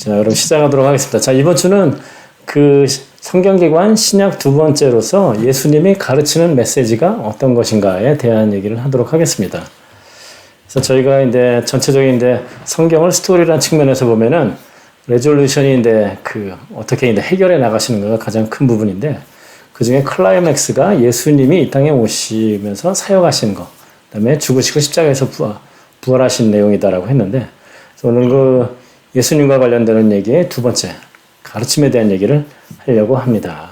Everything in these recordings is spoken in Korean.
자, 그럼 시작하도록 하겠습니다. 자, 이번 주는 그 성경기관 신약 두 번째로서 예수님이 가르치는 메시지가 어떤 것인가에 대한 얘기를 하도록 하겠습니다. 그래서 저희가 이제 전체적인 이제 성경을 스토리라는 측면에서 보면은 레졸루션이 어떻게 해결해 나가시는 거가 가장 큰 부분인데, 그 중에 클라이맥스가 예수님이 이 땅에 오시면서 사역하신 거, 그다음에 죽으시고 십자가에서 부활하신 내용이다라고 했는데, 오늘 그 예수님과 관련되는 얘기의 두 번째, 가르침에 대한 얘기를 하려고 합니다.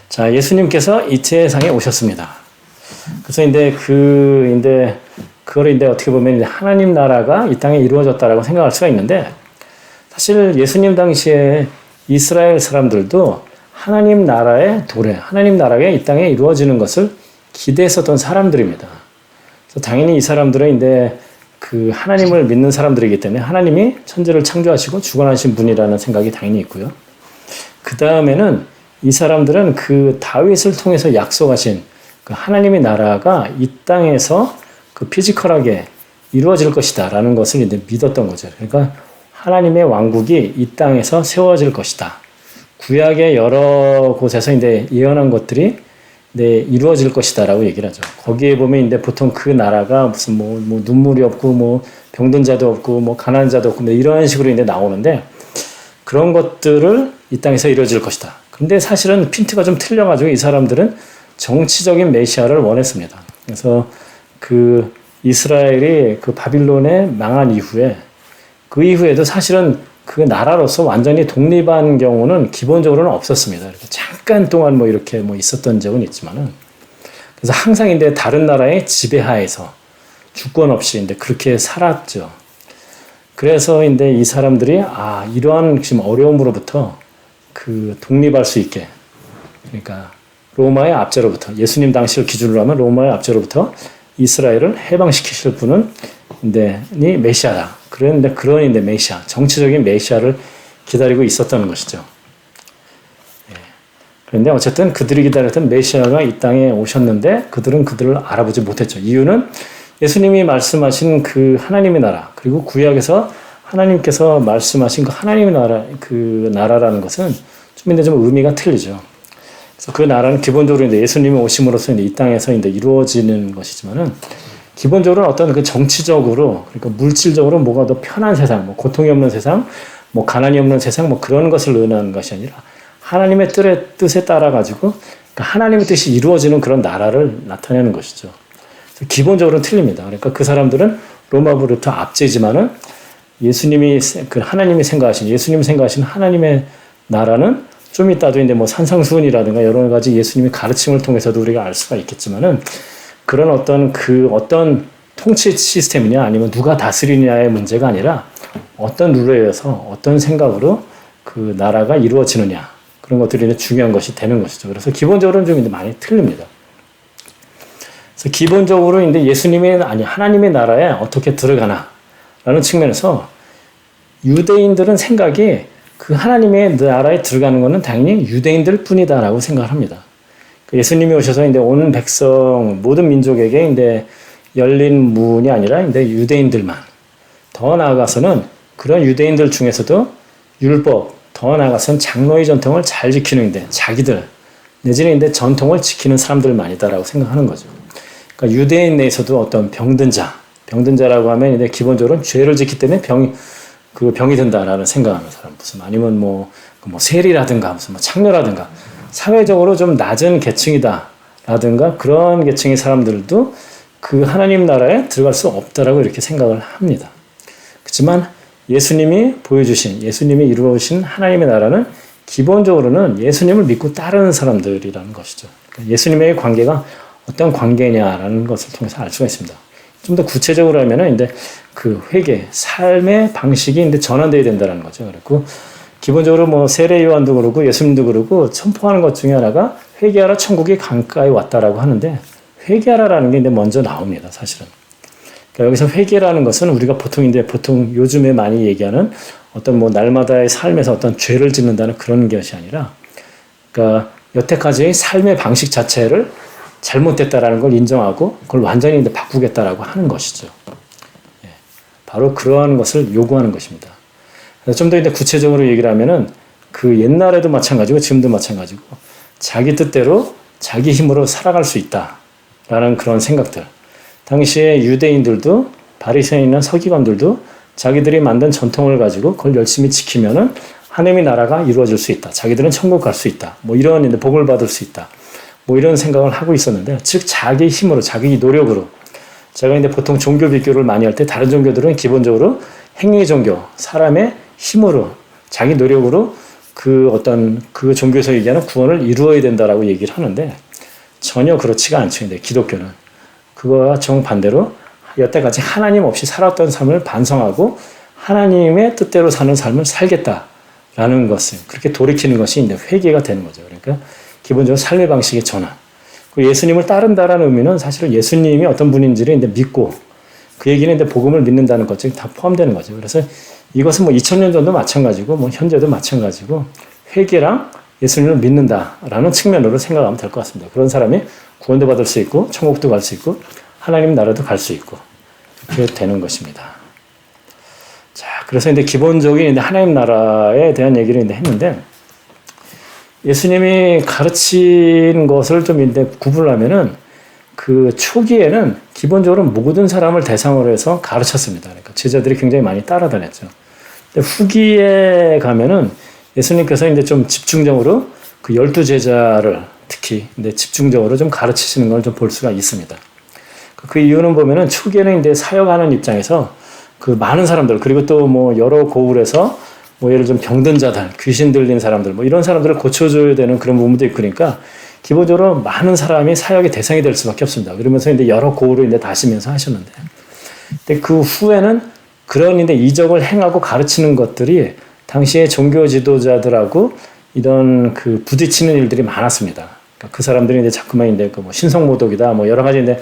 자, 예수님께서 이 세상에 오셨습니다. 그래서 그걸 어떻게 보면 하나님 나라가 이 땅에 이루어졌다라고 생각할 수가 있는데, 사실 예수님 당시에 이스라엘 사람들도 하나님 나라의 도래, 하나님 나라가 이 땅에 이루어지는 것을 기대했었던 사람들입니다. 그래서 당연히 이 사람들은 그 하나님을 믿는 사람들이기 때문에 하나님이 천지를 창조하시고 주관하신 분이라는 생각이 당연히 있고요. 그 다음에는 이 사람들은 그 다윗을 통해서 약속하신 그 하나님의 나라가 이 땅에서 그 피지컬하게 이루어질 것이다 라는 것을 이제 믿었던 거죠. 그러니까 하나님의 왕국이 이 땅에서 세워질 것이다. 구약의 여러 곳에서 이제 예언한 것들이 이루어질 것이다라고 얘기를 하죠. 거기에 보면 보통 그 나라가 무슨 눈물이 없고 병든 자도 없고 가난한 자도 없고 이런 식으로 나오는데, 그런 것들을 이 땅에서 이루어질 것이다. 그런데 사실은 핀트가 좀 틀려가지고 이 사람들은 정치적인 메시아를 원했습니다. 그래서 그 이스라엘이 그 바빌론에 망한 이후에, 그 이후에도 사실은 그 나라로서 완전히 독립한 경우는 기본적으로는 없었습니다. 이렇게 잠깐 동안 이렇게 있었던 적은 있지만은, 그래서 항상 다른 나라의 지배하에서 주권 없이 그렇게 살았죠. 그래서 이 사람들이 이러한 지금 어려움으로부터 그 독립할 수 있게, 그러니까 로마의 압제로부터, 예수님 당시를 기준으로 하면 로마의 압제로부터 이스라엘을 해방시키실 분은 메시아다. 그런데 그런 메시아, 정치적인 메시아를 기다리고 있었다는 것이죠. 그런데 어쨌든 그들이 기다렸던 메시아가 이 땅에 오셨는데 그들은 그들을 알아보지 못했죠. 이유는 예수님이 말씀하신 그 하나님의 나라, 그리고 구약에서 하나님께서 말씀하신 그 하나님의 나라, 그 나라라는 것은 좀 의미가 틀리죠. 그래서 그 나라는 기본적으로 예수님이 오심으로써 이 땅에서 이루어지는 것이지만은, 기본적으로 어떤 그 정치적으로, 그러니까 물질적으로 뭐가 더 편한 세상, 고통이 없는 세상, 가난이 없는 세상, 그런 것을 의미하는 것이 아니라 하나님의 뜻에 따라 가지고, 그러니까 하나님의 뜻이 이루어지는 그런 나라를 나타내는 것이죠. 기본적으로는 틀립니다. 그러니까 그 사람들은 로마부터 압제지만은 예수님이 하나님이 생각하신 하나님의 나라는 좀 이따도 산상수훈이라든가 여러 가지 예수님의 가르침을 통해서도 우리가 알 수가 있겠지만은, 그런 어떤 통치 시스템이냐 아니면 누가 다스리느냐의 문제가 아니라 어떤 룰에 의해서 어떤 생각으로 그 나라가 이루어지느냐, 그런 것들이 중요한 것이 되는 것이죠. 그래서 기본적으로는 좀 많이 틀립니다. 그래서 기본적으로 하나님의 나라에 어떻게 들어가나라는 측면에서 유대인들은 생각이 그 하나님의 나라에 들어가는 것은 당연히 유대인들 뿐이다라고 생각을 합니다. 예수님이 오셔서 온 백성, 모든 민족에게 열린 문이 아니라 유대인들만, 더 나아가서는 그런 유대인들 중에서도 율법, 더 나아가서는 장로의 전통을 잘 지키는 자기들, 내지는 전통을 지키는 사람들만이다라고 생각하는 거죠. 그러니까 유대인 내에서도 어떤 병든 자라고 하면 기본적으로는 죄를 짓기 때문에 병이 든다라는 생각하는 사람, 아니면 세리라든가 창녀라든가 사회적으로 좀 낮은 계층이다라든가 그런 계층의 사람들도 그 하나님 나라에 들어갈 수 없다라고 이렇게 생각을 합니다. 그렇지만 예수님이 이루어오신 하나님의 나라는 기본적으로는 예수님을 믿고 따르는 사람들이라는 것이죠. 그러니까 예수님의 관계가 어떤 관계냐라는 것을 통해서 알 수가 있습니다. 좀 더 구체적으로 하면은 그 회개, 삶의 방식이 전환되어야 된다는 거죠. 그리고 기본적으로 세례 요한도 그러고 예수님도 그러고 선포하는 것 중에 하나가 회개하라 천국이 가까이 왔다라고 하는데, 회개하라라는 게 먼저 나옵니다, 사실은. 그러니까 여기서 회개라는 것은 우리가 보통 요즘에 많이 얘기하는 어떤 날마다의 삶에서 어떤 죄를 짓는다는 그런 것이 아니라, 그러니까 여태까지의 삶의 방식 자체를 잘못됐다라는 걸 인정하고 그걸 완전히 바꾸겠다라고 하는 것이죠. 바로 그러한 것을 요구하는 것입니다. 좀 더 이제 구체적으로 얘기를 하면은 그 옛날에도 마찬가지고 지금도 마찬가지고 자기 뜻대로 자기 힘으로 살아갈 수 있다라는 그런 생각들. 당시에 유대인들도 바리새인이나 서기관들도 자기들이 만든 전통을 가지고 그걸 열심히 지키면은 하나님의 나라가 이루어질 수 있다. 자기들은 천국 갈 수 있다. 뭐 이런 이제 복을 받을 수 있다. 뭐 이런 생각을 하고 있었는데, 즉 자기 힘으로, 자기 노력으로. 제가 이제 보통 종교 비교를 많이 할 때 다른 종교들은 기본적으로 행위 종교, 사람의 힘으로, 자기 노력으로 그 어떤 그 종교에서 얘기하는 구원을 이루어야 된다라고 얘기를 하는데 전혀 그렇지가 않죠. 근데 기독교는 그거와 정반대로 여태까지 하나님 없이 살았던 삶을 반성하고 하나님의 뜻대로 사는 삶을 살겠다라는 것을 그렇게 돌이키는 것이 이제 회개가 되는 거죠. 그러니까 기본적으로 삶의 방식의 전환. 그 예수님을 따른다라는 의미는 사실은 예수님이 어떤 분인지를 이제 믿고 그 얘기는 이제 복음을 믿는다는 것들이 다 포함되는 거죠. 그래서 이것은 뭐 2000년 전도 마찬가지고 뭐 현재도 마찬가지고 회개랑 예수님을 믿는다라는 측면으로 생각하면 될 것 같습니다. 그런 사람이 구원도 받을 수 있고 천국도 갈 수 있고 하나님 나라도 갈 수 있고 이렇게 되는 것입니다. 자, 그래서 이제 기본적인 이제 하나님 나라에 대한 얘기를 이제 했는데 예수님이 가르친 것을 좀 이제 구분하면은 그 초기에는 기본적으로 모든 사람을 대상으로 해서 가르쳤습니다. 그러니까 제자들이 굉장히 많이 따라다녔죠. 근데 후기에 가면은 예수님께서 이제 좀 집중적으로 그 12제자를 특히 이제 집중적으로 좀 가르치시는 걸 좀 볼 수가 있습니다. 그 이유는 보면은 초기에는 이제 사역하는 입장에서 그 많은 사람들 그리고 또 뭐 여러 고울에서 뭐 예를 들면 병든 자들, 귀신 들린 사람들 뭐 이런 사람들을 고쳐줘야 되는 그런 부분도 있고 그러니까 기본적으로 많은 사람이 사역의 대상이 될 수밖에 없습니다. 그러면서 이제 여러 고울을 이제 다시면서 하셨는데, 근데 그 후에는 그런 이제 이적을 행하고 가르치는 것들이 당시에 종교 지도자들하고 이런 그 부딪히는 일들이 많았습니다. 그러니까 그 사람들이 이제 자꾸만 이제 그 뭐 신성모독이다 뭐 여러 가지 이제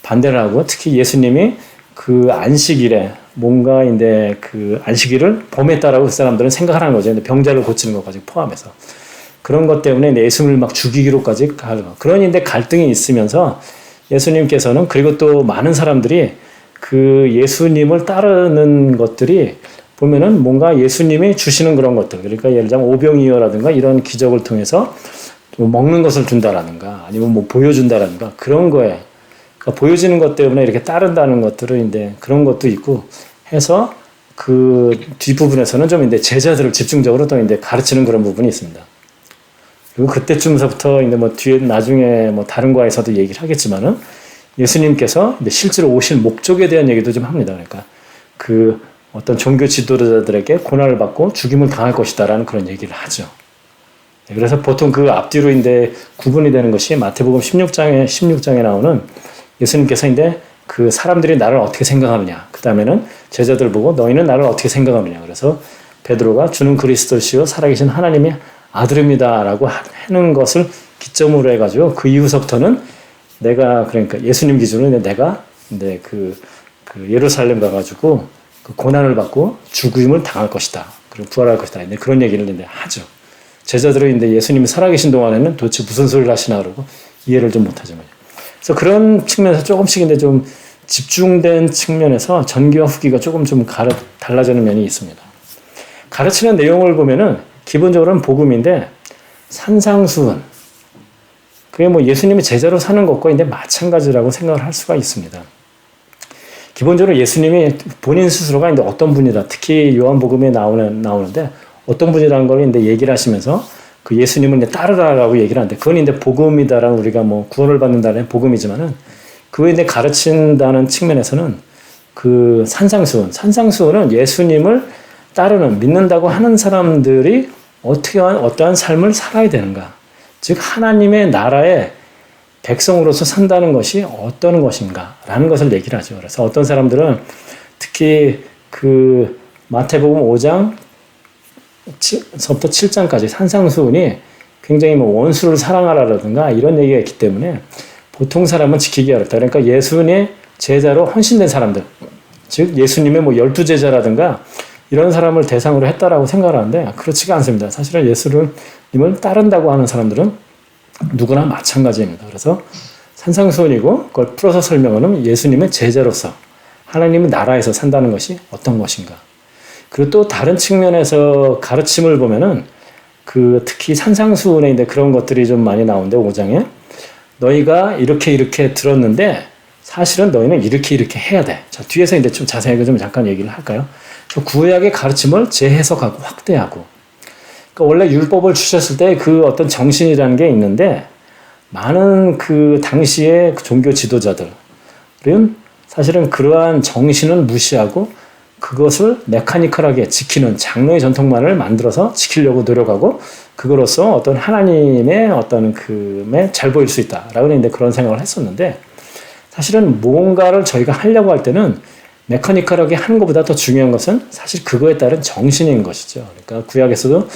반대를 하고 특히 예수님이 그 안식일에 뭔가 이제 그 안식일을 범했다라고 그 사람들은 생각을 하는 거죠. 병자를 고치는 것까지 포함해서. 그런 것 때문에 예수님을 막 죽이기로까지 가고. 그런 이제 갈등이 있으면서 예수님께서는 그리고 또 많은 사람들이 그 예수님을 따르는 것들이 보면은 뭔가 예수님이 주시는 그런 것들. 그러니까 예를 들자면 오병이어라든가 이런 기적을 통해서 뭐 먹는 것을 준다라든가 아니면 뭐 보여준다라든가 그런 거에 그러니까 보여지는 것 때문에 이렇게 따른다는 것들은 이제 그런 것도 있고 해서 그 뒷부분에서는 좀 이제 제자들을 집중적으로 또 이제 가르치는 그런 부분이 있습니다. 그리고 그때쯤서부터 이제 뭐 뒤에 나중에 뭐 다른 과에서도 얘기를 하겠지만은 예수님께서 이제 실제로 오신 목적에 대한 얘기도 좀 합니다. 그러니까 그 어떤 종교 지도자들에게 고난을 받고 죽임을 당할 것이다라는 그런 얘기를 하죠. 그래서 보통 그 앞뒤로 이제 구분이 되는 것이 마태복음 16장에 나오는 예수님께서 이제 그 사람들이 나를 어떻게 생각하느냐. 그 다음에는 제자들 보고 너희는 나를 어떻게 생각하느냐. 그래서 베드로가 주는 그리스도시요 살아계신 하나님의 아들입니다라고 하는 것을 기점으로 해가지고 그 이후서부터는 내가 그러니까 예수님 기준으로 내가 이제 그 예루살렘 가가지고 그 고난을 받고 죽임을 당할 것이다. 그리고 부활할 것이다. 이제 그런 얘기를 이제 하죠. 제자들은 이제 예수님이 살아계신 동안에는 도대체 무슨 소리를 하시나 그러고 이해를 좀 못하죠. 그래서 그런 측면에서 조금씩 이제 좀 집중된 측면에서 전기와 후기가 조금 좀 달라지는 면이 있습니다. 가르치는 내용을 보면은 기본적으로는 복음인데 산상수훈. 그게 뭐 예수님이 제자로 사는 것과 이제 마찬가지라고 생각을 할 수가 있습니다. 기본적으로 예수님이 본인 스스로가 이제 어떤 분이다. 특히 요한복음에 나오는데 어떤 분이라는 걸 이제 얘기를 하시면서 그 예수님을 이제 따르라라고 얘기를 하는데 그건 이제 복음이다라는 우리가 뭐 구원을 받는다는 복음이지만은 그걸 이제 가르친다는 측면에서는 그 산상수훈은 예수님을 따르는 믿는다고 하는 사람들이 어떠한 삶을 살아야 되는가. 즉 하나님의 나라의 백성으로서 산다는 것이 어떤 것인가라는 것을 얘기를 하죠. 그래서 어떤 사람들은 특히 그 마태복음 5장 서부터 7장까지 산상수훈이 굉장히 뭐 원수를 사랑하라라든가 이런 얘기가 있기 때문에 보통 사람은 지키기 어렵다. 그러니까 예수님의 제자로 헌신된 사람들, 즉 예수님의 뭐 12제자라든가 이런 사람을 대상으로 했다라고 생각을 하는데 그렇지가 않습니다. 사실은 예수님을 따른다고 하는 사람들은 누구나 마찬가지입니다. 그래서 산상수훈이고 그걸 풀어서 설명하면 예수님의 제자로서 하나님의 나라에서 산다는 것이 어떤 것인가. 그리고 또 다른 측면에서 가르침을 보면은 그 특히 산상수훈에 이제 그런 것들이 좀 많이 나오는데 5장에 너희가 이렇게 들었는데 사실은 너희는 이렇게 해야 돼. 자, 뒤에서 이제 좀 자세하게 좀 잠깐 얘기를 할까요? 구약의 가르침을 재해석하고 확대하고. 그러니까 원래 율법을 주셨을 때 그 어떤 정신이라는 게 있는데 많은 그 당시의 종교 지도자들은 사실은 그러한 정신을 무시하고 그것을 메카니컬하게 지키는 장로의 전통만을 만들어서 지키려고 노력하고 그거로서 어떤 하나님의 어떤 그에 잘 보일 수 있다라고 이제 그런 생각을 했었는데 사실은 뭔가를 저희가 하려고 할 때는 메카니컬하게 하는 것보다 더 중요한 것은 사실 그거에 따른 정신인 것이죠. 그러니까 구약에서도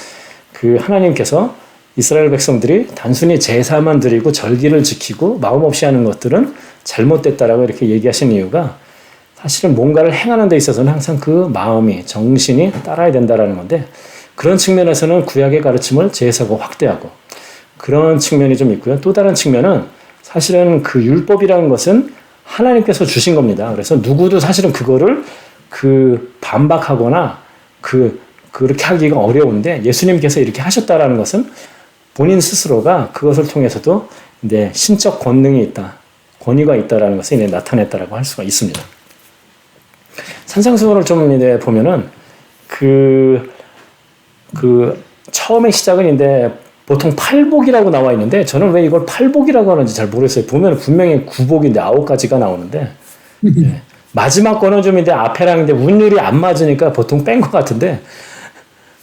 그 하나님께서 이스라엘 백성들이 단순히 제사만 드리고 절기를 지키고 마음 없이 하는 것들은 잘못됐다라고 이렇게 얘기하신 이유가 사실은 뭔가를 행하는 데 있어서는 항상 그 마음이, 정신이 따라야 된다라는 건데 그런 측면에서는 구약의 가르침을 재해석하고 확대하고 그런 측면이 좀 있고요. 또 다른 측면은 사실은 그 율법이라는 것은 하나님께서 주신 겁니다. 그래서 누구도 사실은 그거를 그 반박하거나 그렇게 하기가 어려운데 예수님께서 이렇게 하셨다라는 것은 본인 스스로가 그것을 통해서도 이제 신적 권능이 있다, 권위가 있다라는 것을 이제 나타냈다라고 할 수가 있습니다. 산상수훈을 좀 이제 보면은 처음에 시작은 이제 보통 팔복이라고 나와 있는데 저는 왜 이걸 팔복이라고 하는지 잘 모르겠어요. 보면 분명히 구복인데 9가지가 나오는데 네. 마지막 거는 좀 이제 앞에랑 이제 운율이 안 맞으니까 보통 뺀 것 같은데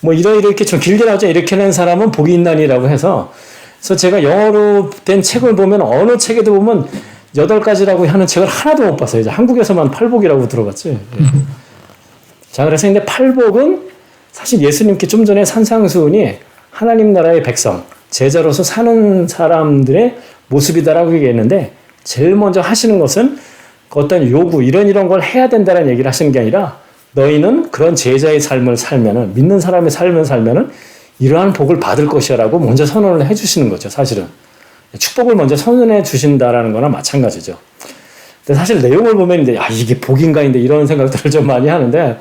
뭐 이렇게 좀 길게 나오죠. 이렇게 낸 사람은 복이 있나니라고 해서 그래서 제가 영어로 된 책을 보면 어느 책에도 보면 8가지라고 하는 책을 하나도 못 봤어요. 이제 한국에서만 팔복이라고 들어봤지. 자, 그래서 근데 팔복은 사실 예수님께 좀 전에 산상수훈이 하나님 나라의 백성, 제자로서 사는 사람들의 모습이다라고 얘기했는데 제일 먼저 하시는 것은 어떤 요구, 이런 걸 해야 된다는 얘기를 하시는 게 아니라 너희는 그런 제자의 삶을 살면은, 믿는 사람의 삶을 살면은 이러한 복을 받을 것이라고 먼저 선언을 해주시는 거죠, 사실은. 축복을 먼저 선언해 주신다라는 거나 마찬가지죠. 근데 사실 내용을 보면 이제, 이게 복인가? 인데 이런 생각들을 좀 많이 하는데,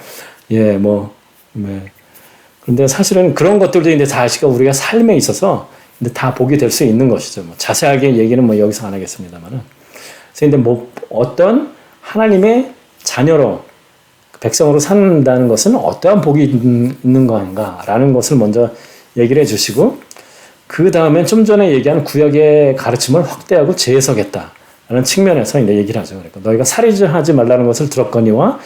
그런데 사실은 그런 것들도 이제 다시가 우리가 삶에 있어서 이제 다 복이 될 수 있는 것이죠. 자세하게 얘기는 여기서 안 하겠습니다만은. 그래서 이제 어떤 하나님의 자녀로, 백성으로 산다는 것은 어떠한 복이 있는 건가라는 것을 먼저 얘기를 해 주시고, 그 다음에 좀 전에 얘기한 구약의 가르침을 확대하고 재해석했다라는 측면에서 이제 얘기를 하죠. 그러니까 너희가 살인하지 말라는 것을 들었거니와,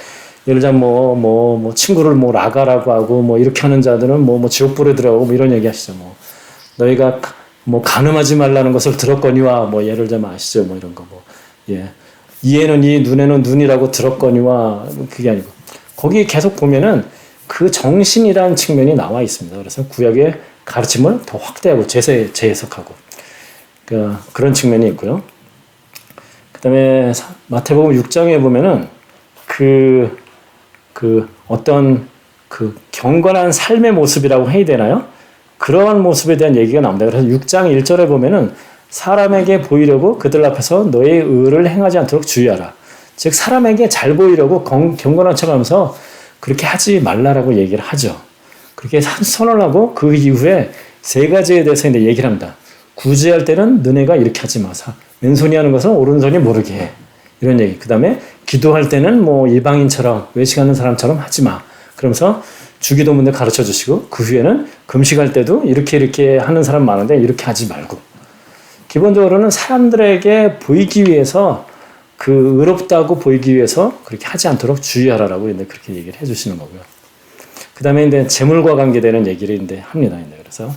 예를 들자면 친구를 라가라고 하고 이렇게 하는 자들은 지옥불에 들어가고 이런 얘기 하시죠. 너희가 간음하지 말라는 것을 들었거니와 예를 들자면 아시죠. 이런 거 이에는 이 눈에는 눈이라고 들었거니와 그게 아니고 거기 계속 보면은 그 정신이라는 측면이 나와 있습니다. 그래서 구약의 가르침을 더 확대하고 재해석하고 그런 측면이 있고요. 그 다음에 마태복음 6장에 보면은 어떤 경건한 삶의 모습이라고 해야 되나요? 그러한 모습에 대한 얘기가 나옵니다. 그래서 6장 1절에 보면은 사람에게 보이려고 그들 앞에서 너의 의를 행하지 않도록 주의하라. 즉 사람에게 잘 보이려고 경건한 척하면서 그렇게 하지 말라라고 얘기를 하죠. 그렇게 선언하고 그 이후에 3가지에 대해서 이제 얘기를 합니다. 구제할 때는 너네가 이렇게 하지 마. 왼손이 하는 것은 오른손이 모르게 해. 이런 얘기. 그 다음에 기도할 때는 이방인처럼 외식하는 사람처럼 하지 마. 그러면서 주기도문을 가르쳐 주시고 그 후에는 금식할 때도 이렇게 하는 사람 많은데 이렇게 하지 말고. 기본적으로는 사람들에게 보이기 위해서 의롭다고 보이기 위해서 그렇게 하지 않도록 주의하라라고 이제 그렇게 얘기를 해주시는 거고요. 그 다음에 이제 재물과 관계되는 얘기를 이제 합니다. 그래서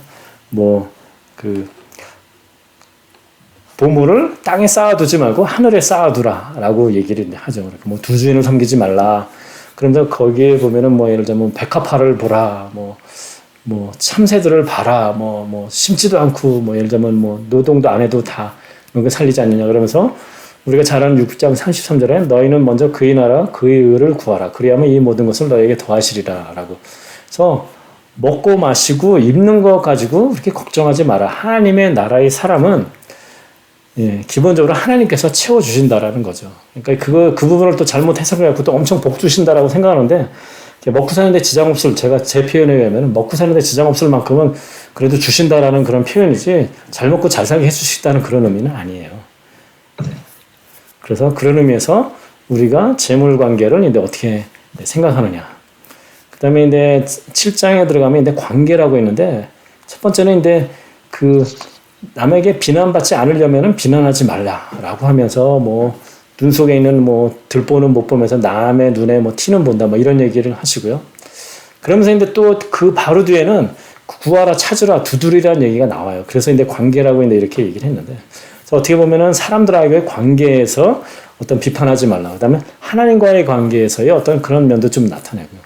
보물을 땅에 쌓아두지 말고 하늘에 쌓아두라라고 얘기를 하죠. 두 주인을 섬기지 말라. 그런데 거기에 보면은 예를 들자면 백합화를 보라. 참새들을 봐라. 심지도 않고 예를 들자면 노동도 안 해도 다 이거 살리지 않느냐 그러면서 우리가 잘 아는 6장 33절에 너희는 먼저 그의 나라 그의 의를 구하라. 그리하면 이 모든 것을 너에게 더하시리라 라고. 그래서 먹고 마시고 입는 것 가지고 그렇게 걱정하지 마라. 하나님의 나라의 사람은 기본적으로 하나님께서 채워주신다라는 거죠. 그러니까 그 부분을 또 잘못 해석해갖고 또 엄청 복 주신다라고 생각하는데 먹고 사는데 지장 없을, 제가 제 표현에 의하면 먹고 사는데 지장 없을 만큼은 그래도 주신다라는 그런 표현이지 잘 먹고 잘 살게 해주시다는 그런 의미는 아니에요. 그래서 그런 의미에서 우리가 재물 관계를 이제 어떻게 생각하느냐. 그 다음에 이제 7장에 들어가면 이제 관계라고 있는데 첫 번째는 이제 그 남에게 비난받지 않으려면은 비난하지 말라라고 하면서 뭐 눈 속에 있는 뭐 들보는 못 보면서 남의 눈에 뭐 티는 본다 뭐 이런 얘기를 하시고요. 그러면서 이제 또 그 바로 뒤에는 구하라 찾으라 두드리라는 얘기가 나와요. 그래서 이제 관계라고 이제 이렇게 얘기를 했는데 그래서 어떻게 보면은 사람들과의 관계에서 어떤 비판하지 말라. 그다음에 하나님과의 관계에서의 어떤 그런 면도 좀 나타내고요.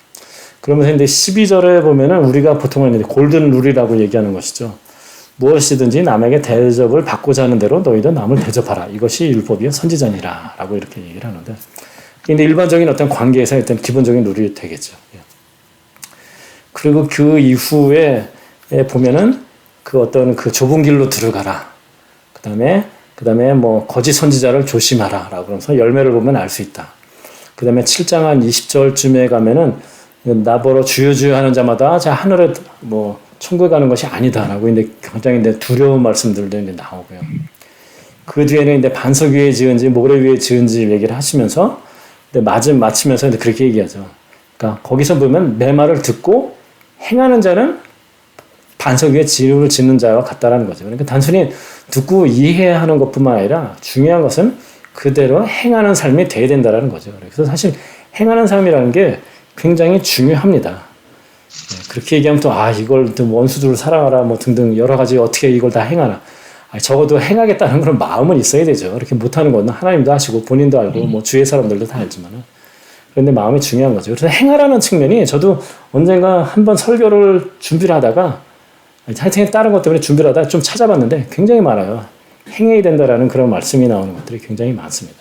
그러면서 이제 12절에 보면은 우리가 보통은 이제 골든 룰이라고 얘기하는 것이죠. 무엇이든지 남에게 대접을 받고자 하는 대로 너희도 남을 대접하라. 이것이 율법이요 선지자니라. 라고 이렇게 얘기를 하는데 근데 일반적인 어떤 관계에서 일단 기본적인 룰이 되겠죠. 그리고 그 이후에 보면은 그 어떤 그 좁은 길로 들어가라. 그 다음에 뭐 거짓 선지자를 조심하라. 라고 그러면서 열매를 보면 알 수 있다. 그 다음에 7장 한 20절쯤에 가면은 나보러 주여 주여 하는 자마다 자 하늘에 뭐 천국에 가는 것이 아니다라고 이제 굉장히 이제 두려운 말씀들도 이제 나오고요. 그 뒤에는 이제 반석 위에 지은지 모래 위에 지은지 얘기를 하시면서 마치면서 이제 그렇게 얘기하죠. 그러니까 거기서 보면 내 말을 듣고 행하는 자는 반석 위에 집을 짓는 자와 같다라는 거죠. 그러니까 단순히 듣고 이해하는 것뿐만 아니라 중요한 것은 그대로 행하는 삶이 돼야 된다라는 거죠. 그래서 사실 행하는 삶이라는 게 굉장히 중요합니다. 그렇게 얘기하면 또, 이걸 또 원수들을 사랑하라, 뭐 등등 여러 가지 어떻게 이걸 다 행하나. 적어도 행하겠다는 그런 마음은 있어야 되죠. 그렇게 못하는 건 하나님도 하시고 본인도 알고, 뭐 주위 사람들도 다 알지만은. 그런데 마음이 중요한 거죠. 그래서 행하라는 측면이 저도 언젠가 한번 설교를 준비를 하다가, 하여튼 다른 것 때문에 준비를 하다가 좀 찾아봤는데 굉장히 많아요. 행해야 된다라는 그런 말씀이 나오는 것들이 굉장히 많습니다.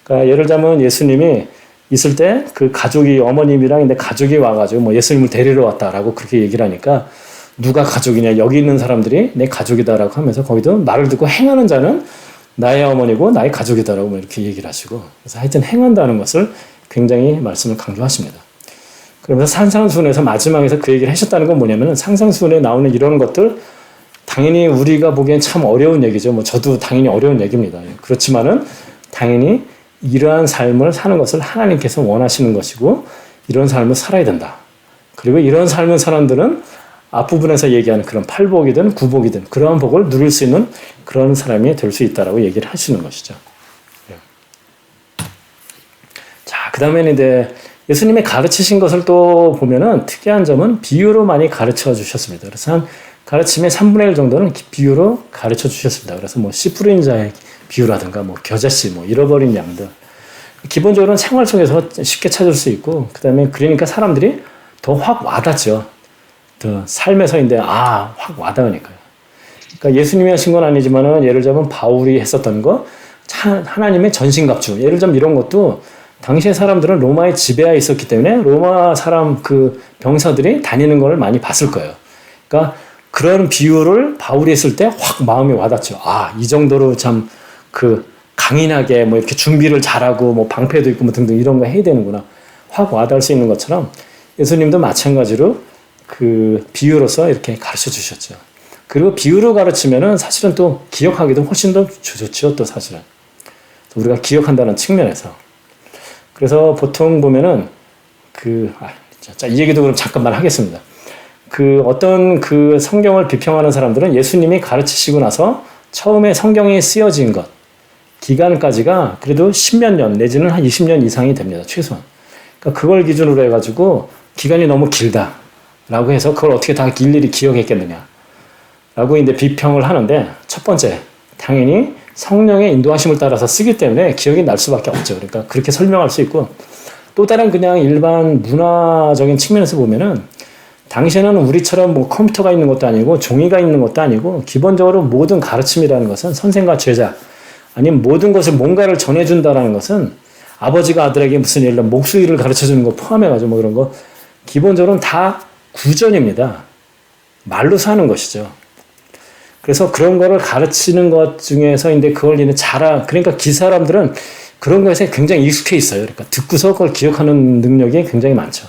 그러니까 예를 들자면 예수님이 있을 때 그 가족이 어머님이랑 근데 가족이 와가지고 뭐 예수님을 데리러 왔다라고 그렇게 얘기를 하니까 누가 가족이냐 여기 있는 사람들이 내 가족이다라고 하면서 거기도 말을 듣고 행하는 자는 나의 어머니고 나의 가족이다라고 뭐 이렇게 얘기를 하시고 그래서 하여튼 행한다는 것을 굉장히 말씀을 강조하십니다. 그러면서 산상수훈에서 마지막에서 그 얘기를 하셨다는 건 뭐냐면은 산상수훈에 나오는 이런 것들 당연히 우리가 보기엔 참 어려운 얘기죠. 뭐 저도 당연히 어려운 얘기입니다. 그렇지만은 당연히 이러한 삶을 사는 것을 하나님께서 원하시는 것이고 이런 삶을 살아야 된다. 그리고 이런 삶을 사람들은 앞부분에서 얘기하는 그런 팔복이든 구복이든 그러한 복을 누릴 수 있는 그런 사람이 될 수 있다라고 얘기를 하시는 것이죠. 자, 그 다음에는 이제 예수님의 가르치신 것을 또 보면은 특이한 점은 비유로 많이 가르쳐 주셨습니다. 그래서 한 가르침의 3분의 1 정도는 비유로 가르쳐 주셨습니다. 그래서 뭐 씨 뿌린 자의 비유라든가 뭐 겨자씨 뭐 잃어버린 양들 기본적으로는 생활 속에서 쉽게 찾을 수 있고 그다음에 그러니까 사람들이 더 확 와닿죠. 더 삶에서인데 확 와닿으니까요. 그러니까 예수님이 하신 건 아니지만은 예를 들자면 바울이 했었던 거 하나님의 전신갑주 예를 들자면 이런 것도 당시의 사람들은 로마의 지배하에 있었기 때문에 로마 사람 그 병사들이 다니는 걸 많이 봤을 거예요. 그러니까 그런 비유를 바울이 했을 때 확 마음이 와닿죠. 이 정도로 참 그 강인하게 뭐 이렇게 준비를 잘하고 뭐 방패도 있고 뭐 등등 이런 거 해야 되는구나. 확 와닿을 수 있는 것처럼 예수님도 마찬가지로 그 비유로서 이렇게 가르쳐 주셨죠. 그리고 비유로 가르치면은 사실은 또 기억하기도 훨씬 더 좋죠. 또 사실은. 우리가 기억한다는 측면에서. 그래서 보통 보면은 이 얘기도 그럼 잠깐만 하겠습니다. 어떤 그 성경을 비평하는 사람들은 예수님이 가르치시고 나서 처음에 성경이 쓰여진 것, 기간까지가 그래도 10몇 년 내지는 한 20년 이상이 됩니다. 최소한. 그러니까 그걸 기준으로 해가지고 기간이 너무 길다라고 해서 그걸 어떻게 다 일일이 기억했겠느냐. 라고 이제 비평을 하는데 첫 번째, 당연히 성령의 인도하심을 따라서 쓰기 때문에 기억이 날 수밖에 없죠. 그러니까 그렇게 설명할 수 있고 또 다른 그냥 일반 문화적인 측면에서 보면은 당시에는 우리처럼 뭐 컴퓨터가 있는 것도 아니고 종이가 있는 것도 아니고 기본적으로 모든 가르침이라는 것은 선생과 제자 아니면 모든 것을 뭔가를 전해준다라는 것은 아버지가 아들에게 무슨 예를 들어 목수일을 가르쳐주는 거 포함해가지고 뭐 그런 거 기본적으로는 다 구전입니다. 말로 사는 것이죠. 그래서 그런 거를 가르치는 것 중에서 이제 그걸 이제 그러니까 사람들은 그런 것에 굉장히 익숙해 있어요. 그러니까 듣고서 그걸 기억하는 능력이 굉장히 많죠.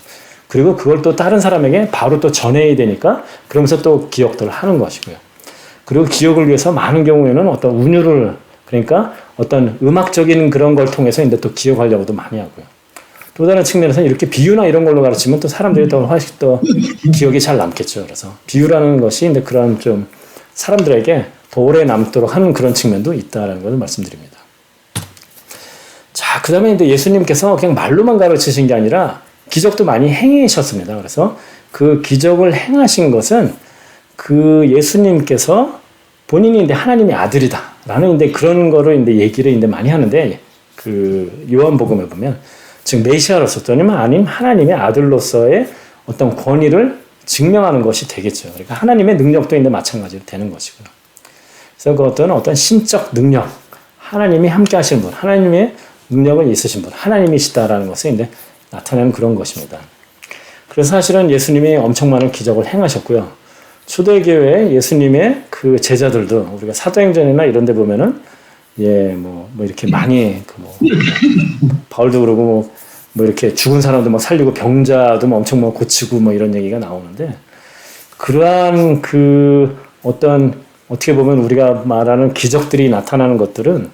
그리고 그걸 또 다른 사람에게 바로 또 전해야 되니까 그러면서 또 기억들을 하는 것이고요. 그리고 기억을 위해서 많은 경우에는 어떤 운율을 그러니까 어떤 음악적인 그런 걸 통해서 이제 또 기억하려고도 많이 하고요. 또 다른 측면에서는 이렇게 비유나 이런 걸로 가르치면 또 사람들이 더 훨씬 더 기억이 잘 남겠죠. 그래서 비유라는 것이 이제 그런 좀 사람들에게 더 오래 남도록 하는 그런 측면도 있다라는 것을 말씀드립니다. 자, 그 다음에 이제 예수님께서 그냥 말로만 가르치신 게 아니라 기적도 많이 행하셨습니다. 그래서 그 기적을 행하신 것은 그 예수님께서 본인이 이제 하나님의 아들이다라는 이제 그런 거를 이제 얘기를 이제 많이 하는데 그 요한복음에 보면 즉 메시아로서 또는 아님 하나님의 아들로서의 어떤 권위를 증명하는 것이 되겠죠. 그러니까 하나님의 능력도 이제 마찬가지로 되는 것이고요. 그래서 그 어떤 신적 능력, 하나님이 함께 하시는 분, 하나님의 능력은 있으신 분, 하나님이시다라는 것을 이제 나타내는 그런 것입니다. 그래서 사실은 예수님이 엄청 많은 기적을 행하셨고요. 초대교회 예수님의 그 제자들도 우리가 사도행전이나 이런 데 보면은 뭐 이렇게 많이 바울도 그러고 뭐 이렇게 죽은 사람도 막 살리고 병자도 뭐 엄청 막 고치고 뭐 이런 얘기가 나오는데 그러한 그 어떻게 보면 우리가 말하는 기적들이 나타나는 것들은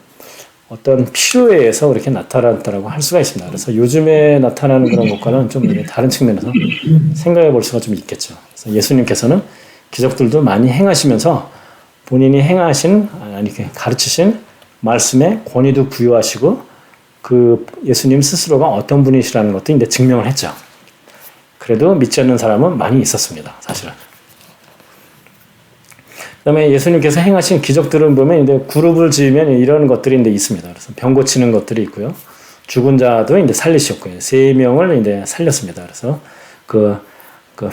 어떤 필요에 의해서 그렇게 나타났다라고 할 수가 있습니다. 그래서 요즘에 나타나는 그런 것과는 좀 다른 측면에서 생각해 볼 수가 좀 있겠죠. 그래서 예수님께서는 기적들도 많이 행하시면서 본인이 행하신, 가르치신 말씀에 권위도 부여하시고 그 예수님 스스로가 어떤 분이시라는 것도 이제 증명을 했죠. 그래도 믿지 않는 사람은 많이 있었습니다. 사실은. 그 다음에 예수님께서 행하신 기적들을 보면 이제 그룹을 지으면 이런 것들이 이제 있습니다. 그래서 병 고치는 것들이 있고요. 죽은 자도 이제 살리셨고요. 3명을 이제 살렸습니다. 그래서 그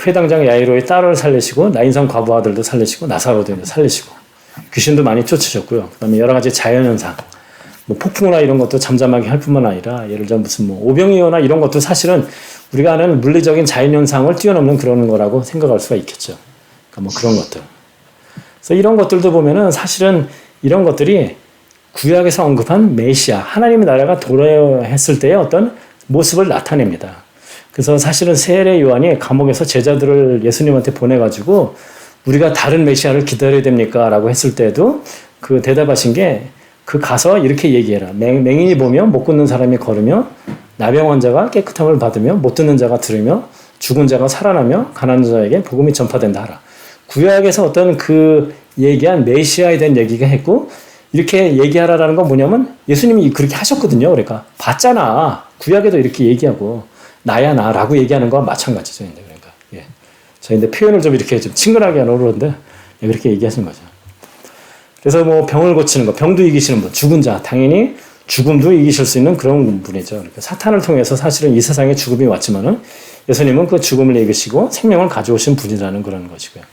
회당장 야이로의 딸을 살리시고 나인성 과부 아들도 살리시고 나사로도 이제 살리시고 귀신도 많이 쫓으셨고요. 그 다음에 여러 가지 자연현상, 뭐 폭풍우나 이런 것도 잠잠하게 할 뿐만 아니라 예를 들어 무슨 뭐 오병이어나 이런 것도 사실은 우리가 아는 물리적인 자연현상을 뛰어넘는 그런 거라고 생각할 수가 있겠죠. 그러니까 뭐 그런 것들. 그래서 이런 것들도 보면은 사실은 이런 것들이 구약에서 언급한 메시아, 하나님의 나라가 도래했을 때의 어떤 모습을 나타냅니다. 그래서 사실은 세례 요한이 감옥에서 제자들을 예수님한테 보내가지고 우리가 다른 메시아를 기다려야 됩니까? 라고 했을 때도 그 대답하신 게 그 가서 이렇게 얘기해라. 맹인이 보며 못 걷는 사람이 걸으며 나병 환자가 깨끗함을 받으며 못 듣는 자가 들으며 죽은 자가 살아나며 가난한 자에게 복음이 전파된다 하라. 구약에서 어떤 그 얘기한 메시아에 대한 얘기가 했고 이렇게 얘기하라라는 건 뭐냐면 예수님이 그렇게 하셨거든요. 그러니까 봤잖아. 구약에도 이렇게 얘기하고 나야 나라고 얘기하는 거와 마찬가지죠. 그러니까 저 근데 표현을 좀 이렇게 좀 친근하게 하려고 그러는데 그렇게 얘기하신 거죠. 그래서 뭐 병을 고치는 거, 병도 이기시는 분, 죽은 자 당연히 죽음도 이기실 수 있는 그런 분이죠. 그러니까 사탄을 통해서 사실은 이 세상에 죽음이 왔지만은 예수님은 그 죽음을 이기시고 생명을 가져오신 분이라는 그런 것이고요.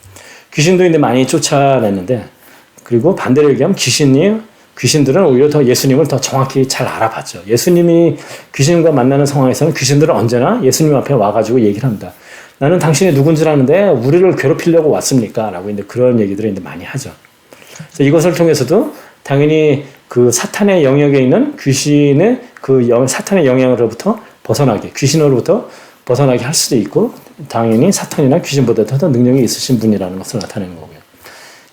귀신도 이제 많이 쫓아냈는데 그리고 반대로 얘기하면 귀신들은 오히려 더 예수님을 더 정확히 잘 알아봤죠. 예수님이 귀신과 만나는 상황에서는 귀신들은 언제나 예수님 앞에 와가지고 얘기를 합니다. 나는 당신이 누군 줄 아는데 우리를 괴롭히려고 왔습니까? 라고 이제 그런 얘기들을 이제 많이 하죠. 그래서 이것을 통해서도 당연히 그 사탄의 영역에 있는 귀신의 사탄의 영향으로부터 벗어나게, 귀신으로부터 벗어나게 할 수도 있고 당연히 사탄이나 귀신보다 더 능력이 있으신 분이라는 것을 나타내는 거고요.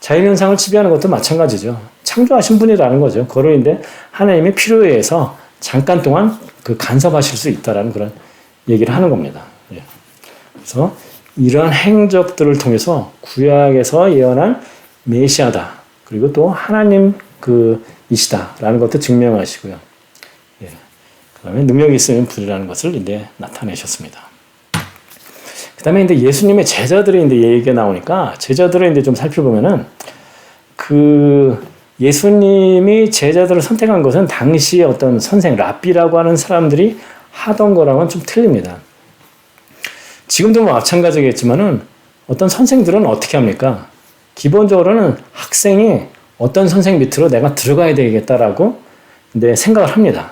자연현상을 지배하는 것도 마찬가지죠. 창조하신 분이라는 거죠. 그거를 이제 하나님의 필요에 의해서 잠깐 동안 그 간섭하실 수 있다라는 그런 얘기를 하는 겁니다. 그래서 이러한 행적들을 통해서 구약에서 예언한 메시아다. 그리고 또 하나님 이시다라는 것도 증명하시고요. 그 다음에 능력이 있으신 분이라는 것을 이제 나타내셨습니다. 그 다음에 이제 예수님의 제자들이 이제 얘기가 나오니까 제자들을 이제 좀 살펴보면은 예수님이 제자들을 선택한 것은 당시의 어떤 선생, 랍비라고 하는 사람들이 하던 거랑은 좀 틀립니다. 지금도 뭐 마찬가지겠지만은 어떤 선생들은 어떻게 합니까? 기본적으로는 학생이 어떤 선생 밑으로 내가 들어가야 되겠다라고 이제 생각을 합니다.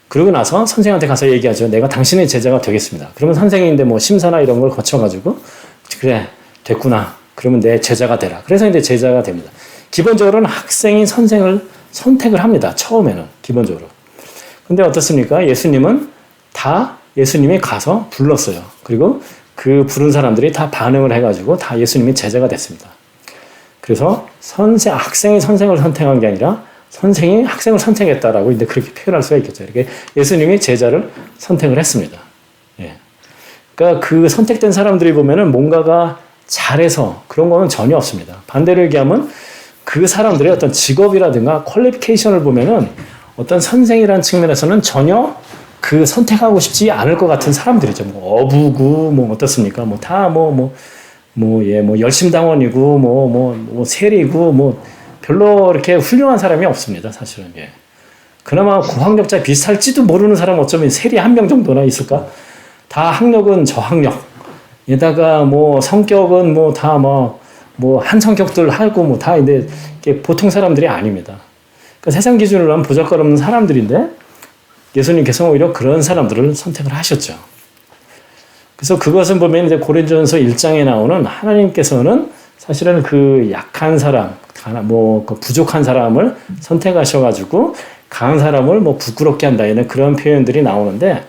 그러고 나서 선생한테 가서 얘기하죠. 내가 당신의 제자가 되겠습니다. 그러면 선생인데 뭐 심사나 이런 걸 거쳐가지고 그래 됐구나. 그러면 내 제자가 되라. 그래서 이제 제자가 됩니다. 기본적으로는 학생이 선생을 선택을 합니다. 처음에는 기본적으로. 근데 어떻습니까? 예수님은 다 예수님이 가서 불렀어요. 그리고 그 부른 사람들이 다 반응을 해가지고 다 예수님이 제자가 됐습니다. 그래서 학생이 선생을 선택한 게 아니라 선생이 학생을 선택했다라고 이제 그렇게 표현할 수가 있겠죠. 이렇게 예수님이 제자를 선택을 했습니다. 예. 그러니까 그 선택된 사람들이 보면은 뭔가가 잘해서 그런 거는 전혀 없습니다. 반대로 얘기하면 그 사람들의 어떤 직업이라든가 퀄리피케이션을 보면은 어떤 선생이라는 측면에서는 전혀 그 선택하고 싶지 않을 것 같은 사람들이죠. 뭐 어부고 뭐 어떻습니까? 뭐 다 열심당원이고 세리고 뭐 별로 이렇게 훌륭한 사람이 없습니다. 사실은. 예. 그나마 고학력자 비슷할지도 모르는 사람 어쩌면 세리 한 명 정도나 있을까? 다 학력은 저학력. 에다가 뭐 성격은 한 성격들 하고 뭐 다 근데 보통 사람들이 아닙니다. 그러니까 세상 기준으로 하면 보잘것없는 사람들인데 예수님께서 오히려 그런 사람들을 선택을 하셨죠. 그래서 그것은 보면 이제 고린도전서 1장에 나오는 하나님께서는 사실은 그 약한 사람, 그 부족한 사람을 선택하셔가지고 강한 사람을 부끄럽게 한다 이런 그런 표현들이 나오는데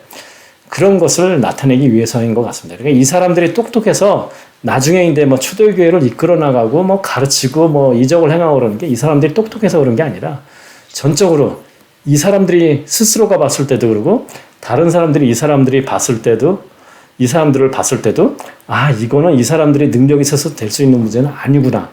그런 것을 나타내기 위해서인 것 같습니다. 그러니까 이 사람들이 똑똑해서 나중에 이제 초대교회를 이끌어 나가고 가르치고 이적을 행하고 그러는 게 이 사람들이 똑똑해서 그런 게 아니라 전적으로 이 사람들이 스스로가 봤을 때도 그러고 다른 사람들이 이 사람들을 봤을 때도 이거는 이 사람들이 능력이 있어서 될 수 있는 문제는 아니구나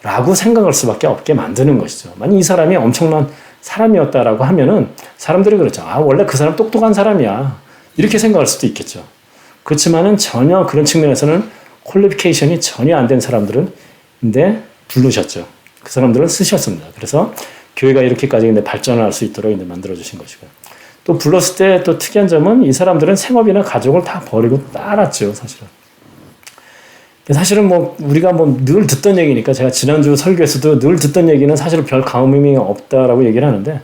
라고 생각할 수밖에 없게 만드는 것이죠. 만약 이 사람이 엄청난 사람이었다라고 하면은 사람들이 그렇죠. 원래 그 사람 똑똑한 사람이야. 이렇게 생각할 수도 있겠죠. 그렇지만은 전혀 그런 측면에서는 퀄리피케이션이 전혀 안 된 사람들인데 부르셨죠. 그 사람들은 쓰셨습니다. 그래서 교회가 이렇게까지 발전할 수 있도록 만들어 주신 것이고요. 또 불렀을 때 또 특이한 점은 이 사람들은 생업이나 가족을 다 버리고 따랐죠, 사실은. 사실은 우리가 늘 듣던 얘기니까 제가 지난주 설교에서도 늘 듣던 얘기는 사실 별 감흥이 없다라고 얘기를 하는데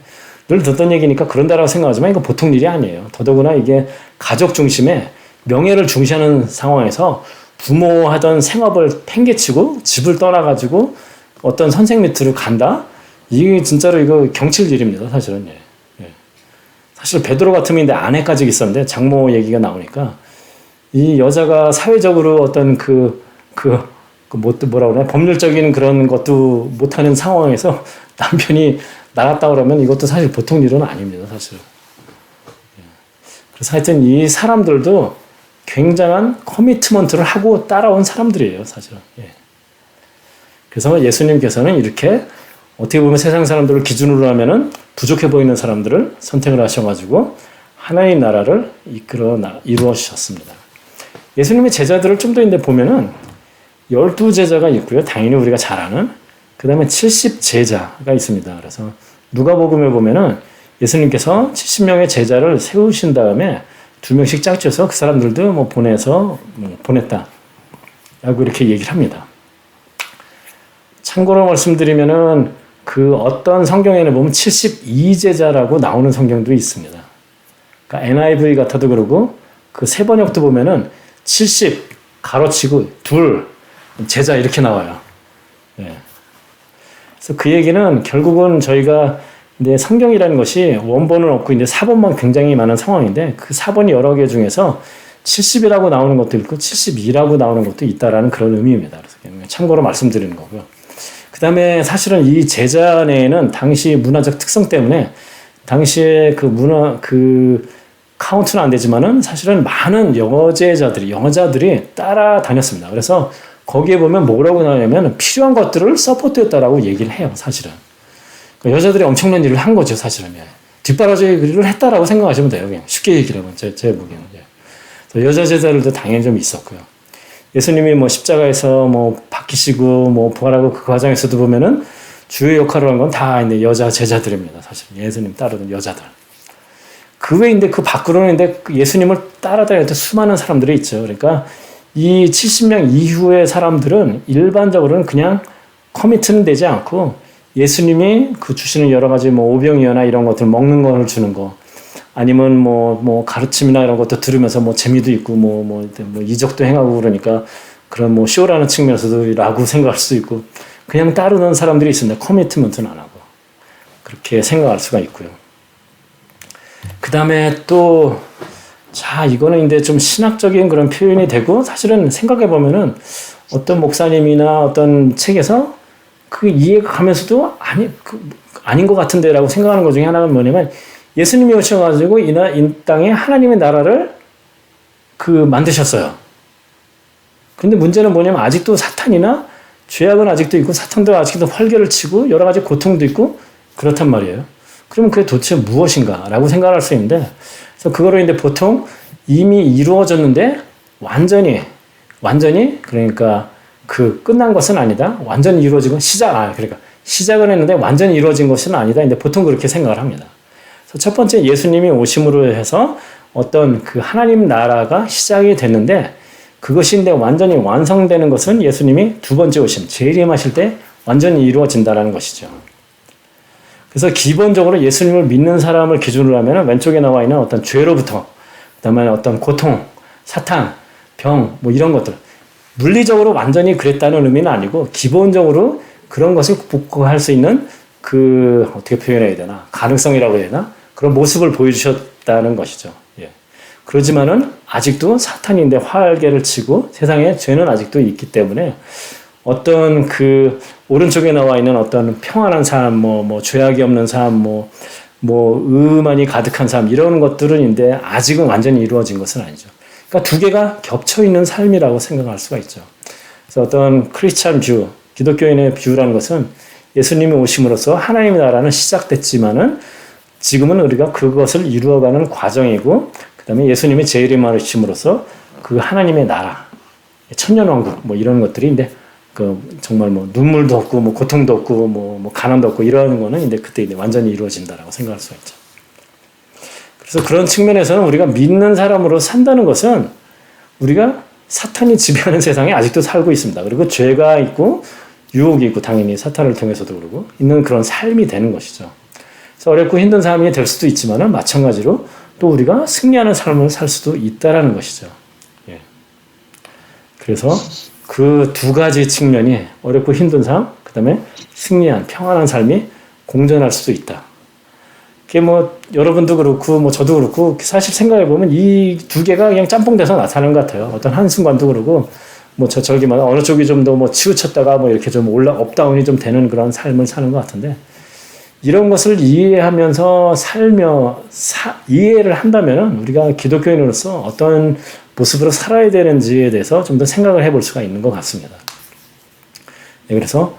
늘 듣던 얘기니까 그런다라고 생각하지만 이거 보통 일이 아니에요. 더더구나 이게 가족 중심에 명예를 중시하는 상황에서 부모 하던 생업을 팽개치고 집을 떠나가지고 어떤 선생 밑으로 간다? 이게 진짜로 이거 경칠 일입니다, 사실은. 예. 사실 베드로 같으면 이제 아내까지 있었는데 장모 얘기가 나오니까 이 여자가 사회적으로 어떤 뭐라 그러나 법률적인 그런 것도 못하는 상황에서 남편이 나갔다 그러면 이것도 사실 보통 일은 아닙니다, 사실. 그래서 하여튼 이 사람들도 굉장한 커미트먼트를 하고 따라온 사람들이에요, 사실은. 그래서 예수님께서는 이렇게 어떻게 보면 세상 사람들을 기준으로 하면은 부족해 보이는 사람들을 선택을 하셔가지고 하나님 나라를 이루어 주셨습니다. 예수님의 제자들을 좀 더 이제 보면은 12제자가 있고요. 당연히 우리가 잘 아는 그 다음에 70제자가 있습니다. 그래서 누가복음에 보면은 예수님께서 70명의 제자를 세우신 다음에 2명씩 짝져서 그 사람들도 보냈다. 라고 이렇게 얘기를 합니다. 참고로 말씀드리면은 그 어떤 성경에는 보면 72제자라고 나오는 성경도 있습니다. 그러니까 NIV 같아도 그러고 그 세 번역도 보면은 70 가로치고 2 제자 이렇게 나와요. 그래서 그 얘기는 결국은 저희가 이제 성경이라는 것이 원본은 없고 이제 사본만 굉장히 많은 상황인데 그 사본이 여러 개 중에서 70이라고 나오는 것도 있고 72라고 나오는 것도 있다라는 그런 의미입니다. 그래서 참고로 말씀드리는 거고요. 그 다음에 사실은 이 제자 내에는 당시 문화적 특성 때문에 당시에 그 카운트는 안 되지만은 사실은 많은 여자들이 따라다녔습니다. 그래서 거기에 보면 뭐라고 나오냐면 필요한 것들을 서포트했다라고 얘기를 해요, 사실은. 그러니까 여자들이 엄청난 일을 한 거죠, 사실은. 뒷바라지를 했다라고 생각하시면 돼요. 그냥 쉽게 얘기를 하면 제 보기에는. 여자 제자들도 당연히 좀 있었고요. 예수님이 십자가에서 박히시고 부활하고 그 과정에서도 보면은 주요 역할을 한 건 다 이제 여자 제자들입니다. 사실 예수님 따르던 여자들. 그 외인데 그 밖으로는 이제 예수님을 따라다닐 때 수많은 사람들이 있죠. 그러니까 이 70명 이후의 사람들은 일반적으로는 그냥 커미트는 되지 않고 예수님이 주시는 여러 가지 오병이어나 이런 것들 먹는 거를 주는 거 아니면 가르침이나 이런 것도 들으면서 재미도 있고 이적도 행하고 그러니까 그런 쇼라는 측면에서도 라고 생각할 수도 있고 그냥 따르는 사람들이 있습니다. 커미트먼트는 안 하고 그렇게 생각할 수가 있고요. 그 다음에 또 자, 이거는 이제 좀 신학적인 그런 표현이 되고, 사실은 생각해 보면은 어떤 목사님이나 어떤 책에서 그 이해가 가면서도 아닌 것 같은데라고 생각하는 것 중에 하나가 뭐냐면, 예수님이 오셔가지고 이 땅에 하나님의 나라를 만드셨어요. 근데 문제는 뭐냐면 아직도 사탄이나 죄악은 아직도 있고 사탄도 아직도 활개를 치고 여러 가지 고통도 있고 그렇단 말이에요. 그러면 그게 도대체 무엇인가라고 생각할 수 있는데, 그래서 그거를 이제 보통 이미 이루어졌는데 완전히 그러니까 끝난 것은 아니다. 완전히 이루어진 건 그러니까 시작은 했는데 완전히 이루어진 것은 아니다. 근데 보통 그렇게 생각을 합니다. 그래서 첫 번째 예수님이 오심으로 해서 어떤 하나님 나라가 시작이 됐는데, 그것이 이제 완전히 완성되는 것은 예수님이 두 번째 오심, 재림하실 때 완전히 이루어진다는 것이죠. 그래서 기본적으로 예수님을 믿는 사람을 기준으로 하면 왼쪽에 나와 있는 어떤 죄로부터, 그다음에 어떤 고통, 사탄, 병, 이런 것들, 물리적으로 완전히 그랬다는 의미는 아니고 기본적으로 그런 것을 극복할 수 있는 어떻게 표현해야 되나, 가능성이라고 해야 되나, 그런 모습을 보여주셨다는 것이죠. 예. 그러지만은 아직도 사탄인데 활개를 치고 세상에 죄는 아직도 있기 때문에 어떤 오른쪽에 나와 있는 어떤 평안한 삶, 죄악이 없는 삶, 의만이 가득한 삶, 이런 것들은 인데 아직은 완전히 이루어진 것은 아니죠. 그러니까 두 개가 겹쳐 있는 삶이라고 생각할 수가 있죠. 그래서 어떤 크리스찬 뷰, 기독교인의 뷰라는 것은 예수님이 오심으로써 하나님의 나라는 시작됐지만은 지금은 우리가 그것을 이루어가는 과정이고, 그 다음에 예수님이 재림하심으로써 하나님의 나라, 천년왕국, 이런 것들이 정말 눈물도 없고, 고통도 없고, 가난도 없고, 이러는 거는 그때 이제 완전히 이루어진다라고 생각할 수가 있죠. 그래서 그런 측면에서는 우리가 믿는 사람으로 산다는 것은 우리가 사탄이 지배하는 세상에 아직도 살고 있습니다. 그리고 죄가 있고, 유혹이 있고, 당연히 사탄을 통해서도 그러고, 있는 그런 삶이 되는 것이죠. 그래서 어렵고 힘든 삶이 될 수도 있지만은 마찬가지로 또 우리가 승리하는 삶을 살 수도 있다라는 것이죠. 예. 그래서 그 두 가지 측면이 어렵고 힘든 삶, 그 다음에 승리한 평안한 삶이 공존할 수도 있다. 그게 여러분도 그렇고 저도 그렇고 사실 생각해 보면 이 두 개가 그냥 짬뽕돼서 나타나는 것 같아요. 어떤 한순간도 그러고 저기만 어느 쪽이 좀 더 치우쳤다가 이렇게 좀 업다운이 좀 되는 그런 삶을 사는 것 같은데, 이런 것을 이해하면서 이해를 한다면 우리가 기독교인으로서 어떤 모습으로 살아야 되는지에 대해서 좀 더 생각을 해볼 수가 있는 것 같습니다. 네, 그래서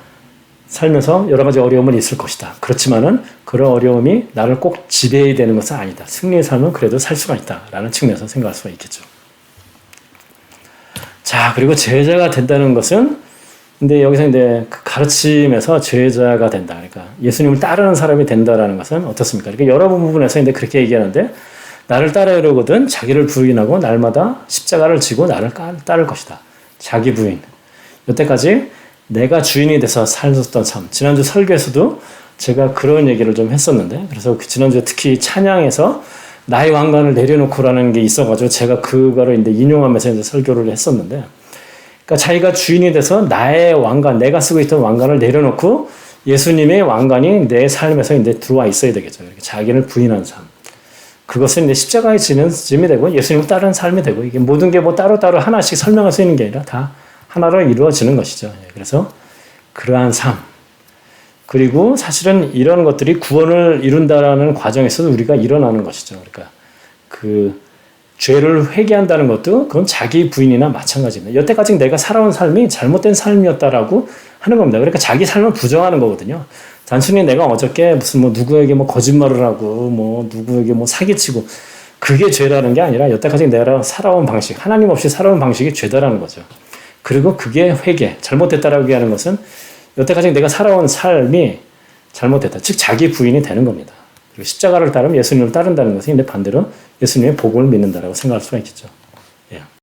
살면서 여러 가지 어려움은 있을 것이다. 그렇지만은 그런 어려움이 나를 꼭 지배해야 되는 것은 아니다. 승리의 삶은 그래도 살 수가 있다라는 측면에서 생각할 수가 있겠죠. 자, 그리고 제자가 된다는 것은 근데 여기서 이제 가르침에서 제자가 된다. 그러니까 예수님을 따르는 사람이 된다라는 것은 어떻습니까? 그러니까 여러 부분에서 이제 그렇게 얘기하는데, 나를 따르려거든 자기를 부인하고 날마다 십자가를 지고 나를 따를 것이다. 자기 부인. 여태까지 내가 주인이 돼서 살았던 삶. 지난주 설교에서도 제가 그런 얘기를 좀 했었는데, 그래서 지난주에 특히 찬양에서 나의 왕관을 내려놓고라는 게 있어가지고 제가 그거를 이제 인용하면서 이제 설교를 했었는데, 그러니까 자기가 주인이 돼서 나의 왕관, 내가 쓰고 있던 왕관을 내려놓고 예수님의 왕관이 내 삶에서 이제 들어와 있어야 되겠죠. 이렇게 자기를 부인한 삶. 그것은 이제 십자가에 지는 짐이 되고 예수님을 따르는 삶이 되고, 이게 모든 게 따로따로 하나씩 설명할 수 있는 게 아니라 다 하나로 이루어지는 것이죠. 그래서 그러한 삶. 그리고 사실은 이런 것들이 구원을 이룬다라는 과정에서도 우리가 일어나는 것이죠. 그러니까 죄를 회개한다는 것도 그건 자기 부인이나 마찬가지입니다. 여태까지 내가 살아온 삶이 잘못된 삶이었다라고 하는 겁니다. 그러니까 자기 삶을 부정하는 거거든요. 단순히 내가 어저께 무슨 누구에게 거짓말을 하고 누구에게 사기치고 그게 죄라는 게 아니라 여태까지 내가 살아온 방식, 하나님 없이 살아온 방식이 죄다라는 거죠. 그리고 그게 회개, 잘못됐다라고 얘기하는 것은 여태까지 내가 살아온 삶이 잘못됐다. 즉 자기 부인이 되는 겁니다. 그리고 십자가를 따르면 예수님을 따른다는 것은 근데 반대로 예수님의 복음을 믿는다라고 생각할 수가 있겠죠. 예.